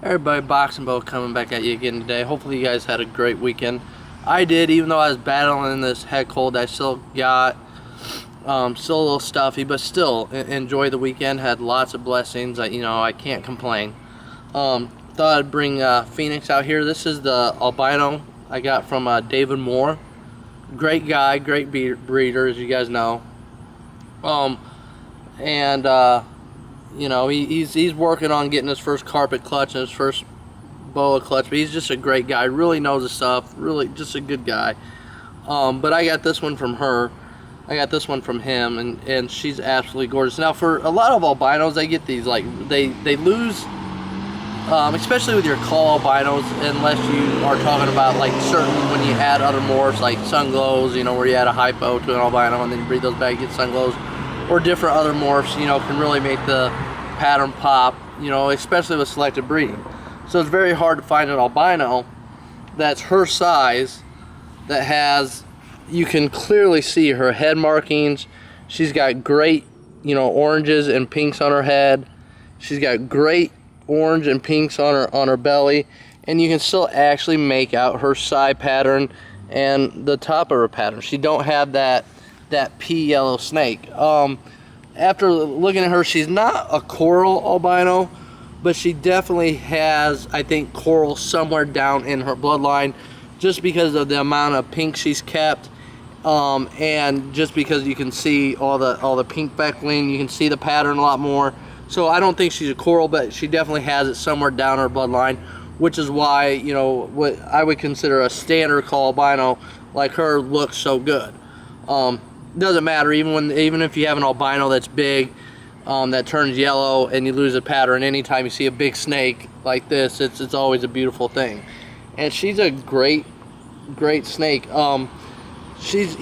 Everybody, Boxing Bow coming back at you again today. Hopefully you guys had a great weekend. I did, even though I was battling this head cold. I still got still a little stuffy, but still enjoy the weekend. Had lots of blessings. I can't complain. Thought I'd bring Phoenix out here. This is the albino I got from David Moore. Great guy, great breeder, as you guys know. He's working on getting his first carpet clutch and his first boa clutch, but he's just a great guy, really knows his stuff, really just a good guy. But I got this one from her, I got this one from him, and she's absolutely gorgeous. Now, for a lot of albinos, they get these, like, they lose, especially with your call albinos, unless you are talking about, like, certain, when you add other morphs, like sun glows, where you add a hypo to an albino and then you breed those back, you get sun glows, or different other morphs, can really make the pattern pop, especially with selective breeding. So it's very hard to find an albino that's her size, that has, you can clearly see her head markings. She's got great, oranges and pinks on her head. She's got great orange and pinks on her belly, and you can still actually make out her side pattern and the top of her pattern. She don't have that pea yellow snake. After looking at her, she's not a coral albino, but she definitely has, I think, coral somewhere down in her bloodline, just because of the amount of pink she's kept, and just because you can see all the pink beckling, you can see the pattern a lot more. So I don't think she's a coral, but she definitely has it somewhere down her bloodline, which is why, what I would consider a standard call albino like her looks so good. Doesn't matter, even if you have an albino that's big, that turns yellow and you lose a pattern. Anytime you see a big snake like this, it's always a beautiful thing. And she's a great snake. She's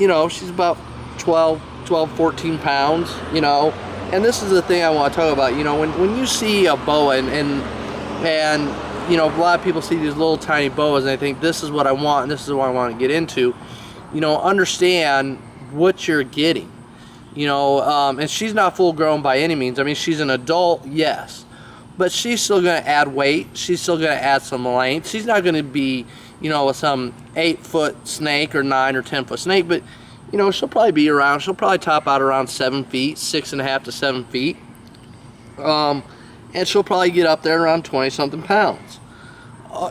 about 14 pounds, and this is the thing I want to talk about. When you see a boa, and a lot of people see these little tiny boas and they think, this is what I want and this is what I want to get into. Understand what you're getting, and she's not full grown by any means. I mean, she's an adult, yes, but she's still going to add weight. She's still going to add some length. She's not going to be, some 8-foot snake or 9 or 10-foot snake, but she'll probably top out around 7 feet, 6.5 to 7 feet, and she'll probably get up there around 20-something pounds.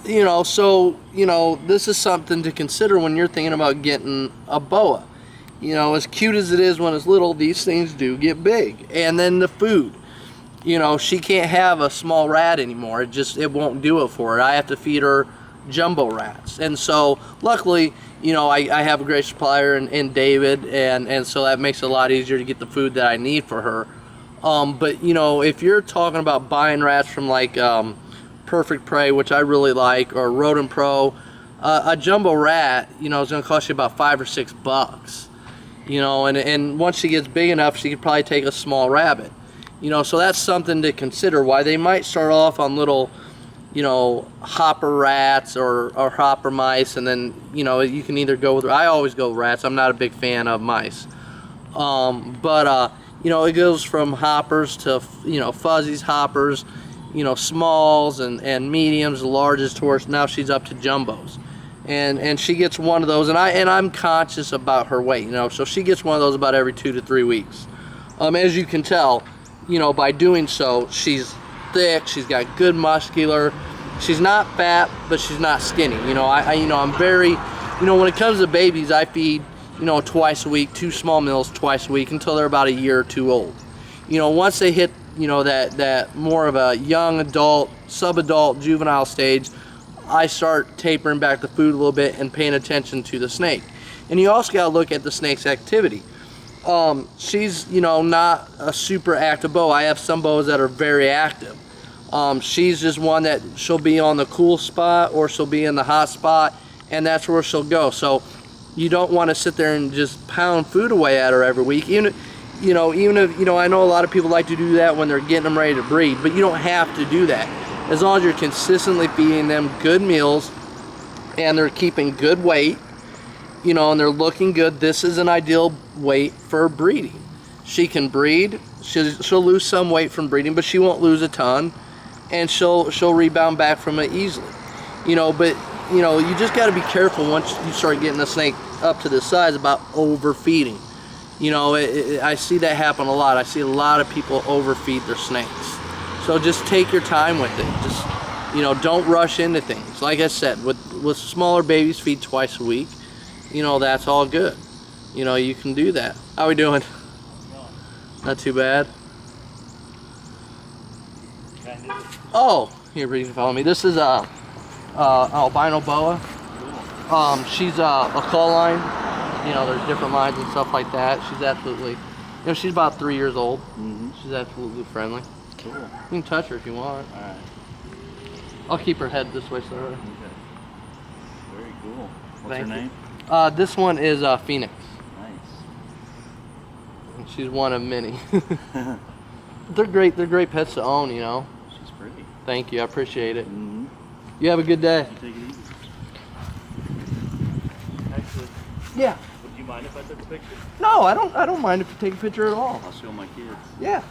This is something to consider when you're thinking about getting a boa. As cute as it is when it's little, these things do get big. And then the food. She can't have a small rat anymore. It won't do it for her. I have to feed her jumbo rats. And so, luckily, I have a great supplier in David, and so that makes it a lot easier to get the food that I need for her. But, if you're talking about buying rats from, like, Perfect Prey, which I really like, or Rodent Pro, a jumbo rat, is going to cost you about $5 or $6. And once she gets big enough, she could probably take a small rabbit. So that's something to consider, why they might start off on little, hopper rats or hopper mice, and then, you can either go with, I always go with rats. I'm not a big fan of mice. It goes from hoppers to, fuzzies, hoppers, smalls and mediums, larges, towards now she's up to jumbos. And she gets one of those, and I'm conscious about her weight, so she gets one of those about every 2 to 3 weeks. As you can tell, by doing so, she's thick, she's got good muscular, she's not fat, but she's not skinny. I'm very, when it comes to babies, I feed, twice a week, 2 small meals twice a week until they're about a year or 2 old. Once they hit, that more of a young adult, sub-adult, juvenile stage, I start tapering back the food a little bit and paying attention to the snake. And you also got to look at the snake's activity. She's, not a super active boa. I have some boas that are very active. She's just one that she'll be on the cool spot or she'll be in the hot spot, and that's where she'll go. So you don't want to sit there and just pound food away at her every week. Even if, I know a lot of people like to do that when they're getting them ready to breed, but you don't have to do that. As long as you're consistently feeding them good meals and they're keeping good weight, and they're looking good, this is an ideal weight for breeding. She can breed. She'll lose some weight from breeding, but she won't lose a ton. and she'll rebound back from it easily. You know, but you know, you just got to be careful once you start getting a snake up to this size about overfeeding. You know, I see that happen a lot. I see a lot of people overfeed their snakes. So just take your time with it. Just, you know, don't rush into things. Like I said, with smaller babies, feed twice a week. You know, that's all good. You know, you can do that. How we doing? Not too bad. Oh, here, you can follow me. This is albino boa. She's a call line. You know, there's different lines and stuff like that. She's absolutely, you know, she's about 3 years old. She's absolutely friendly. Cool. You can touch her if you want. All right. I'll keep her head this way, sir. Okay. Very cool. What's her name? This one is Phoenix. Nice. And she's one of many. They're great. They're great pets to own. You know. She's pretty. Thank you. I appreciate it. You have a good day. Take it easy. Actually, Yeah. would you mind if I took a picture? No, I don't mind if you take a picture at all. I'll show my kids. Yeah.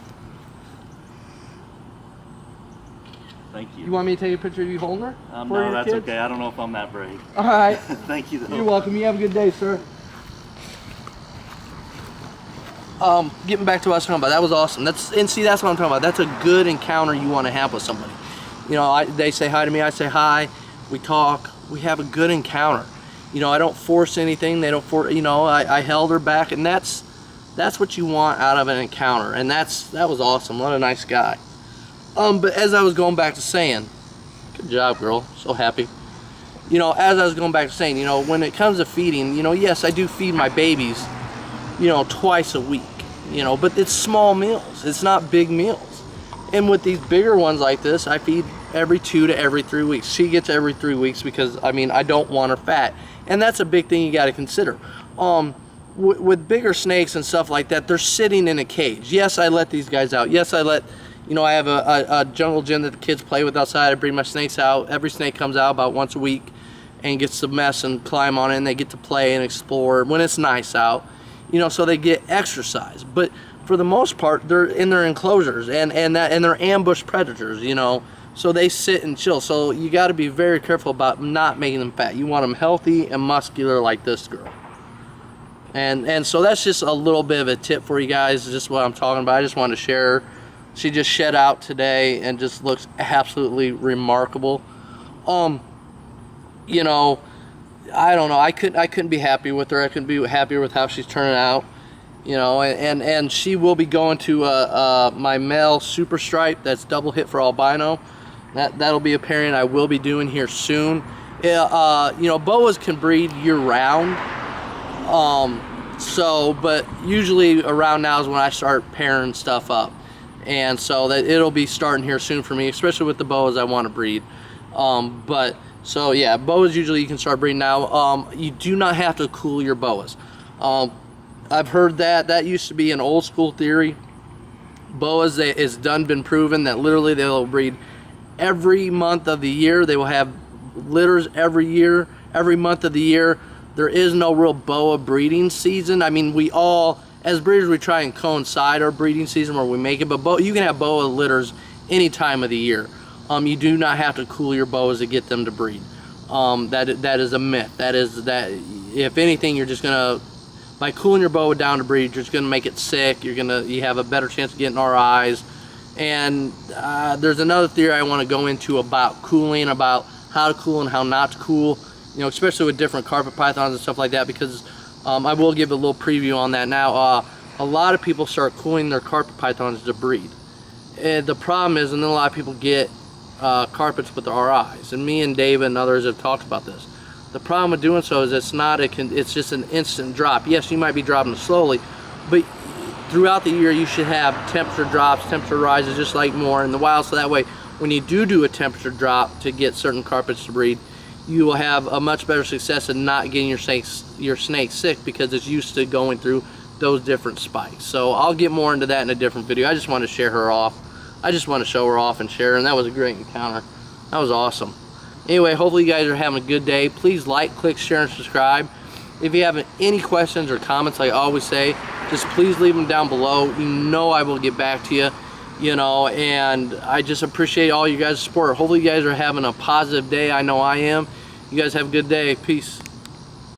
Thank you. You want me to take a picture of you holding her? For no, your that's kids? okay. I don't know if I'm that brave. All right. Thank you, though. You're welcome. You have a good day, sir. Getting back to what I was talking about, that was awesome. That's what I'm talking about. That's a good encounter you want to have with somebody. You know, they say hi to me, I say hi, we talk, we have a good encounter. You know, I don't force anything. They don't force. You know, I held her back, and that's what you want out of an encounter. And that was awesome. What a nice guy. But as I was going back to saying, good job, girl. So happy. You know, as I was going back to saying, you know, when it comes to feeding, you know, yes, I do feed my babies, you know, twice a week. You know, but it's small meals. It's not big meals. And with these bigger ones like this, I feed every 2 to every 3 weeks. She gets every 3 weeks because, I mean, I don't want her fat. And that's a big thing you got to consider. With bigger snakes and stuff like that, they're sitting in a cage. Yes, I let these guys out. Yes, I let, you know, I have a jungle gym that the kids play with outside. I bring my snakes out. Every snake comes out about once a week and gets to mess and climb on it, and they get to play and explore when it's nice out. You know, so they get exercise. But for the most part, they're in their enclosures and they're ambush predators, you know. So they sit and chill. So you got to be very careful about not making them fat. You want them healthy and muscular like this girl. And so that's just a little bit of a tip for you guys. Just what I'm talking about. I just wanted to share her. She just shed out today and just looks absolutely remarkable. You know, I don't know. I couldn't be happy with her. I couldn't be happier with how she's turning out. You know, and she will be going to my male super stripe. That's double hit for albino. That'll be a pairing I will be doing here soon. You know, boas can breed year round. But usually around now is when I start pairing stuff up. And so that it'll be starting here soon for me, especially with the boas I want to breed. So yeah, boas usually you can start breeding now. You do not have to cool your boas. I've heard that used to be an old school theory. Boas, it's been proven that literally they'll breed every month of the year. They will have litters every year, every month of the year. There is no real boa breeding season. I mean, we all, as breeders, we try and coincide our breeding season where we make it, but you can have boa litters any time of the year. You do not have to cool your boas to get them to breed. That is a myth. That if anything, you're just gonna, by cooling your boa down to breed, you're just gonna make it sick. You have a better chance of getting RIs. And there's another theory I want to go into about cooling, about how to cool and how not to cool. You know, especially with different carpet pythons and stuff like that, because I will give a little preview on that now. A lot of people start cooling their carpet pythons to breed. And the problem is, and then a lot of people get carpets with the RIs, and me and David and others have talked about this. The problem with doing so is it's just an instant drop. Yes, you might be dropping it slowly, but throughout the year you should have temperature drops, temperature rises, just like more in the wild, so that way when you do a temperature drop to get certain carpets to breed, you will have a much better success in not getting your snake sick, because it's used to going through those different spikes. So I'll get more into that in a different video. I just want to share her off. I just want to show her off and share her, and that was a great encounter. That was awesome. Anyway, hopefully you guys are having a good day. Please like, click, share, and subscribe. If you have any questions or comments, like I always say, just please leave them down below. You know I will get back to you. you know, and I just appreciate all you guys' support. Hopefully you guys are having a positive day. I know I am. You guys have a good day. Peace.